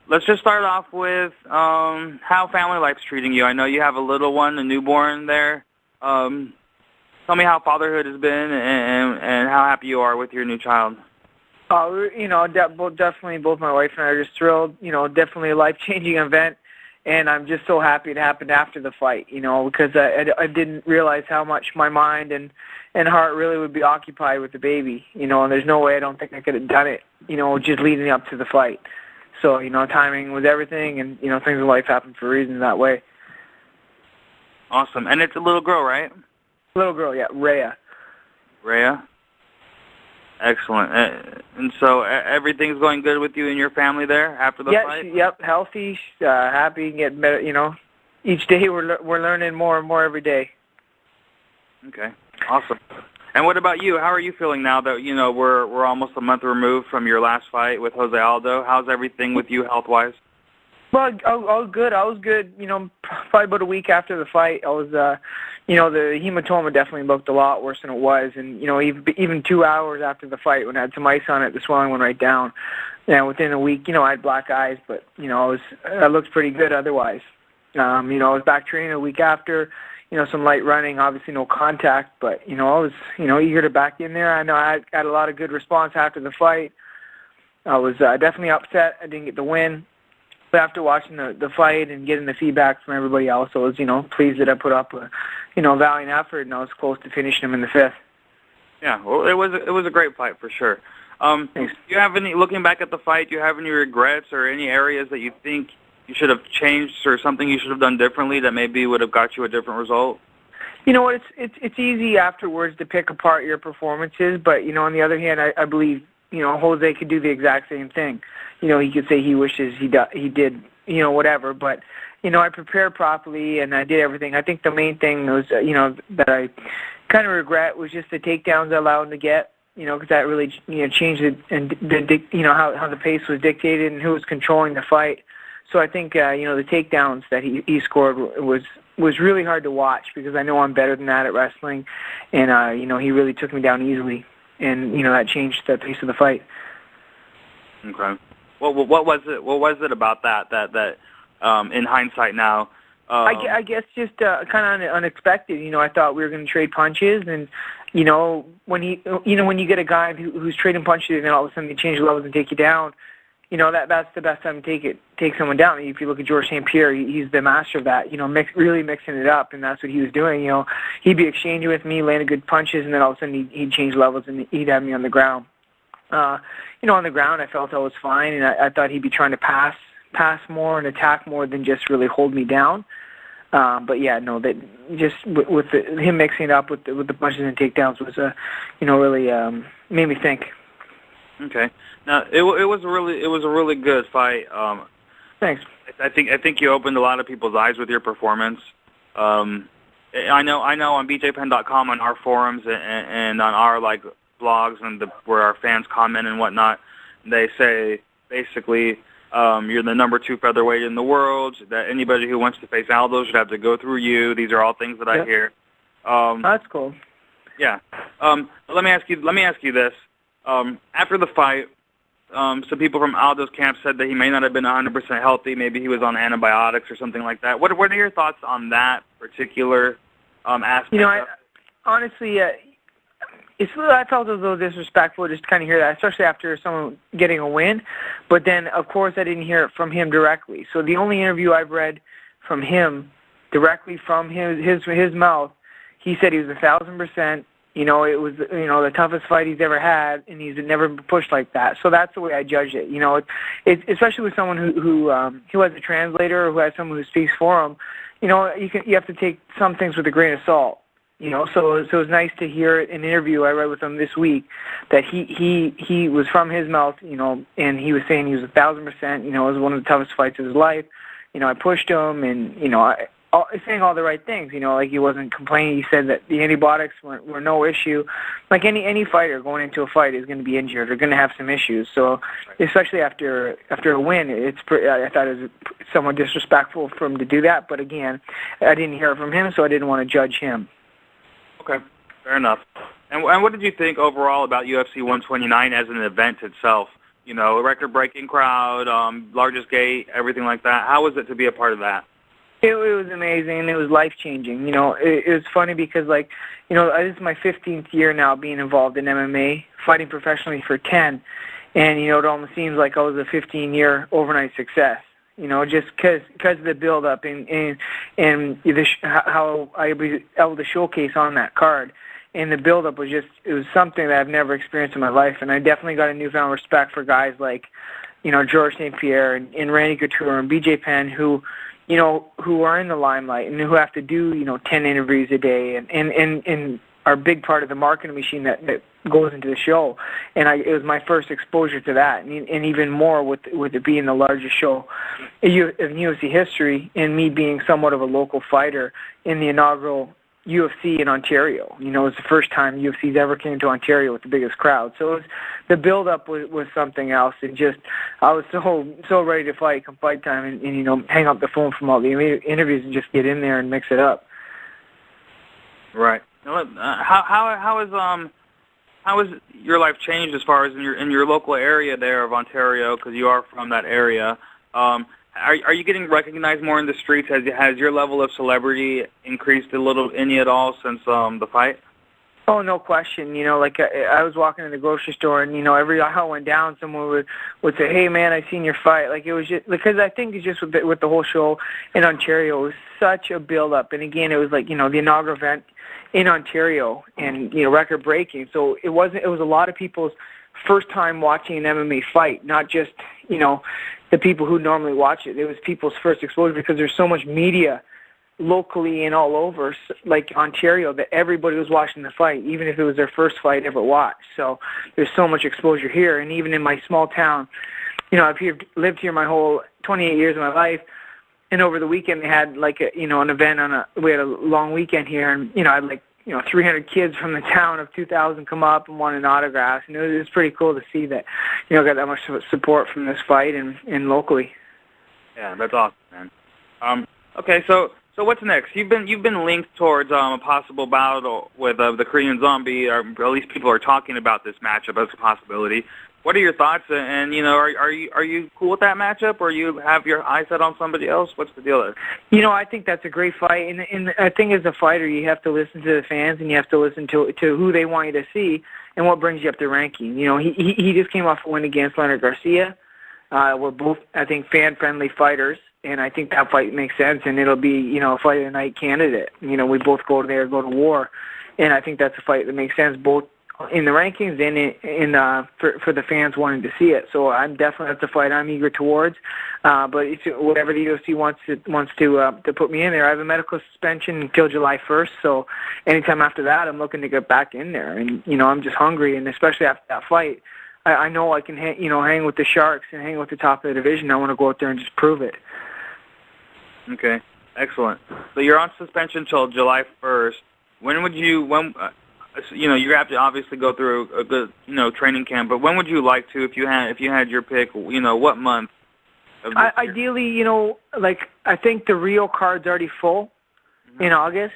let's just start off with how family life's treating you. I know you have a little one, a newborn there. Tell me how fatherhood has been and how happy you are with your new child. Definitely both my wife and I are just thrilled. Definitely a life-changing event, and I'm just so happy it happened after the fight, because I didn't realize how much my mind and heart really would be occupied with the baby, and there's no way I don't think I could have done it, just leading up to the fight. So, timing was everything, and, things in life happen for a reason that way. Awesome. And it's a little girl, right? Little girl, yeah, Rhea. Rhea? Excellent. And so everything's going good with you and your family there after the fight? Yep, healthy, happy, getting better, Each day we're learning more and more every day. Okay, awesome. And what about you? How are you feeling now that, we're almost a month removed from your last fight with Jose Aldo? How's everything with you health-wise? Well, I was good. Probably about a week after the fight, I was, the hematoma definitely looked a lot worse than it was. And, even 2 hours after the fight, when I had some ice on it, the swelling went right down. And within a week, I had black eyes, but, I looked pretty good otherwise. I was back training a week after, some light running, obviously no contact, but, I was, eager to back in there. I know I got a lot of good response after the fight. I was definitely upset I didn't get the win. But after watching the fight and getting the feedback from everybody else, I was, pleased that I put up a, valiant effort, and I was close to finishing him in the fifth. Yeah, well, it was a great fight for sure. Thanks. Do you have looking back at the fight, do you have any regrets or any areas that you think you should have changed or something you should have done differently that maybe would have got you a different result? You know what, it's easy afterwards to pick apart your performances, but, on the other hand, I believe, Jose could do the exact same thing. He could say he wishes he did, whatever, but, I prepared properly and I did everything. I think the main thing was, that I kind of regret was just the takedowns I allowed him to get, because that really, changed it and, how the pace was dictated and who was controlling the fight. So I think, the takedowns that he scored was really hard to watch because I know I'm better than that at wrestling, and, he really took me down easily, and, that changed the pace of the fight. Okay. Well, what was it? What was it about that in hindsight now? I guess just kind of unexpected. I thought we were going to trade punches, and when you get a guy who's trading punches, and then all of a sudden they change levels and take you down, that's the best time to take someone down. If you look at Georges St. Pierre, he's the master of that. Really mixing it up, and that's what he was doing. He'd be exchanging with me, landing good punches, and then all of a sudden he'd change levels and he'd have me on the ground. On the ground, I felt I was fine, and I thought he'd be trying to pass more and attack more than just really hold me down. But yeah, no, that just with him mixing it up with the punches and takedowns was, really made me think. Okay. Now it was a really good fight. Thanks. I think you opened a lot of people's eyes with your performance. I know on bjpen.com, on our forums and on our blogs and where our fans comment and whatnot, they say basically you're the number 2 featherweight in the world, that anybody who wants to face Aldo should have to go through you. These are all things that I hear. That's cool. Yeah. Let me ask you this. After the fight, some people from Aldo's camp said that he may not have been 100% healthy. Maybe he was on antibiotics or something like that. What are your thoughts on that particular aspect? Honestly, I felt a little disrespectful just to kind of hear that, especially after someone getting a win. But then, of course, I didn't hear it from him directly. So the only interview I've read from him, directly from his mouth, he said he was 1,000%. It was the toughest fight he's ever had, and he's never been pushed like that. So that's the way I judge it. It's especially with someone who has a translator or who has someone who speaks for him. You have to take some things with a grain of salt. So it was nice to hear in an interview I read with him this week that he was from his mouth, and he was saying he was 1,000%. It was one of the toughest fights of his life. I pushed him, and saying all the right things. He wasn't complaining. He said that the antibiotics were no issue. Like any fighter going into a fight is going to be injured or going to have some issues. So especially after a win, I thought it was somewhat disrespectful for him to do that. But again, I didn't hear it from him, so I didn't want to judge him. Okay, fair enough. And what did you think overall about UFC 129 as an event itself? a record-breaking crowd, largest gate, everything like that. How was it to be a part of that? It was amazing. It was life-changing. It was funny because, this is my 15th year now being involved in MMA, fighting professionally for 10. And, it almost seems like I was a 15-year overnight success, just because of the build-up and how I was able to showcase on that card. And the build-up was it was something that I've never experienced in my life. And I definitely got a newfound respect for guys like, George St. Pierre and Randy Couture and BJ Penn who are in the limelight and who have to do, 10 interviews a day and are a big part of the marketing machine that goes into the show. And it was my first exposure to that, and even more with it being the largest show in UFC history, and me being somewhat of a local fighter in the inaugural UFC in Ontario. It was the first time UFC's ever came to Ontario with the biggest crowd. So the build-up was something else, and just I was so ready to fight come fight time, and hang up the phone from all the interviews and just get in there and mix it up. Right. How has your life changed as far as in your local area there of Ontario, because you are from that area? Are you getting recognized more in the streets? Has your level of celebrity increased any at all since the fight? Oh, no question. I was walking in the grocery store, and every aisle I went down, someone would say, "Hey, man, I seen your fight." It was just because I think it's just with the whole show in Ontario, it was such a build up, and again, it was the inaugural event in Ontario, and record breaking. So it was a lot of people's first time watching an MMA fight, not just the people who normally watch it. It was people's first exposure because there's so much media locally and all over, like Ontario, that everybody was watching the fight, even if it was their first fight ever watched. So there's so much exposure here, and even in my small town, I've lived here my whole 28 years of my life, and over the weekend they had an event we had a long weekend here, and I had 300 kids from the town of 2,000 come up and wanted autographs, and it was pretty cool to see that, got that much support from this fight and locally. Yeah, that's awesome, man. Okay, so what's next? You've been linked towards a possible battle with the Korean Zombie, or at least people are talking about this matchup as a possibility. What are your thoughts? And are you cool with that matchup, or you have your eyes set on somebody else? What's the deal there? I think that's a great fight, and I think as a fighter, you have to listen to the fans, and you have to listen to who they want you to see, and what brings you up the ranking. He just came off a win against Leonard Garcia. We're both, I think, fan-friendly fighters, and I think that fight makes sense, and it'll be, a fight of the night candidate. We both go to war, and I think that's a fight that makes sense both in the rankings and for the fans wanting to see it. So that's a fight I'm eager towards. But it's whatever the UFC wants to put me in there. I have a medical suspension until July 1st, so anytime after that, I'm looking to get back in there. And I'm just hungry, and especially after that fight, I know I can hang with the Sharks and hang with the top of the division. I want to go out there and just prove it. Okay, excellent. So you're on suspension until July 1st. You have to obviously go through a good, training camp. But when would you like to, if you had your pick? What month? Ideally, I think the Rio card's already full in August.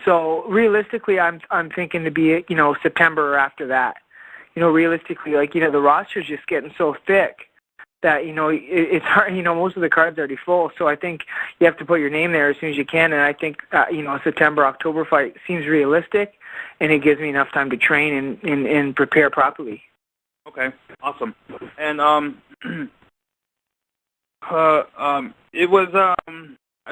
So realistically, I'm thinking to be September or after that. Realistically, the roster's just getting so thick that it's hard. Most of the cards are already full. So I think you have to put your name there as soon as you can. And I think a September October fight seems realistic. And it gives me enough time to train and prepare properly. Okay, awesome. And it was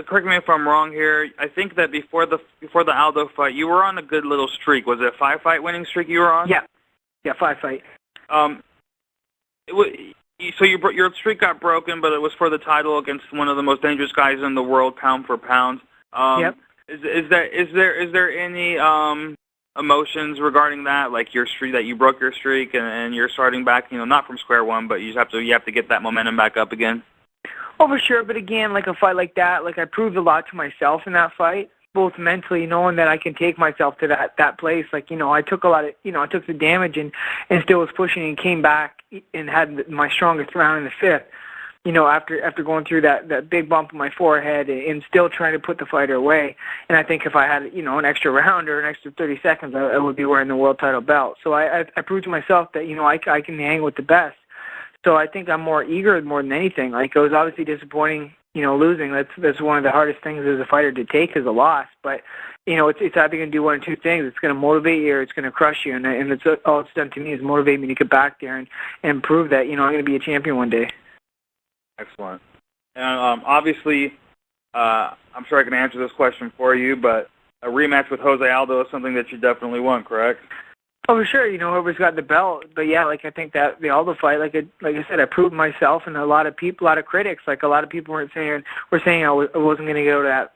correct me if I'm wrong here. I think that before the Aldo fight, you were on a good little streak. Was it a 5-fight winning streak you were on? Yeah, 5-fight. So your streak got broken, but it was for the title against one of the most dangerous guys in the world, pound for pound. Yep. Is there any emotions regarding that, like your streak, that you broke your streak and you're starting back, not from square one, but you have to get that momentum back up again? Oh, for sure. But again, a fight like that, I proved a lot to myself in that fight, both mentally, knowing that I can take myself to that place. I took a lot of, I took the damage and still was pushing and came back and had my strongest round in the 5th. After going through that big bump in my forehead and still trying to put the fighter away. And I think if I had, an extra round or an extra 30 seconds, I would be wearing the world title belt. So I proved to myself that, I can hang with the best. So I think I'm more eager more than anything. Like, it was obviously disappointing, losing. That's one of the hardest things as a fighter to take, is a loss. But it's either going to do one of two things. It's going to motivate you, or it's going to crush you. And it's all it's done to me is motivate me to get back there and prove that I'm going to be a champion one day. Excellent. And obviously, I'm sure I can answer this question for you, but a rematch with Jose Aldo is something that you definitely want, correct? Oh, for sure. Whoever's got the belt. But yeah, I think that the Aldo fight, like I said, I proved myself, and a lot of critics, a lot of people were saying I wasn't going to go to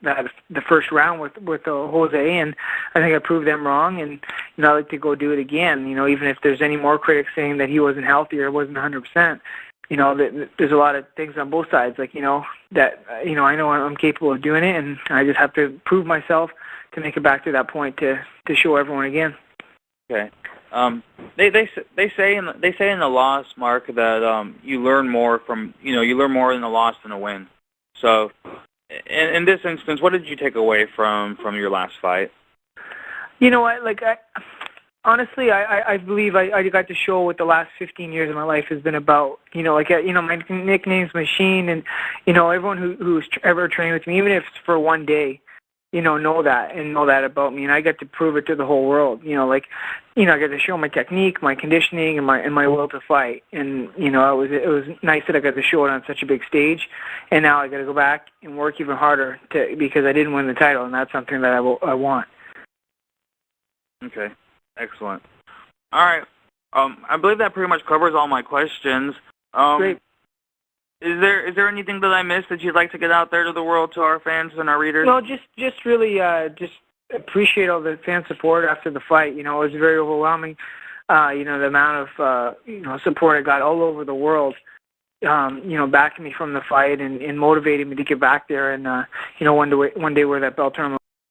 the first round with Jose, and I think I proved them wrong, and I'd like to go do it again. Even if there's any more critics saying that he wasn't healthy or wasn't 100%. There's a lot of things on both sides, that I know I'm capable of doing it, and I just have to prove myself to make it back to that point to show everyone again. Okay. They say in the loss, Mark, that you learn more from you learn more in the loss than a win. So, in this instance, what did you take away from your last fight? You know what? Honestly, I believe I got to show what the last 15 years of my life has been about. My nickname's Machine, and everyone who's ever trained with me, even if it's for one day, know that about me, and I got to prove it to the whole world. I got to show my technique, my conditioning, and my will to fight. And it was nice that I got to show it on such a big stage. And now I got to go back and work even harder because I didn't win the title, and that's something that I want. Okay. Excellent. All right. I believe that pretty much covers all my questions. Great. Is there anything that I missed that you'd like to get out there to the world, to our fans and our readers? No, just really just appreciate all the fan support after the fight. It was very overwhelming. The amount of support I got all over the world. Backing me from the fight and motivating me to get back there and one day wear that belt tournament.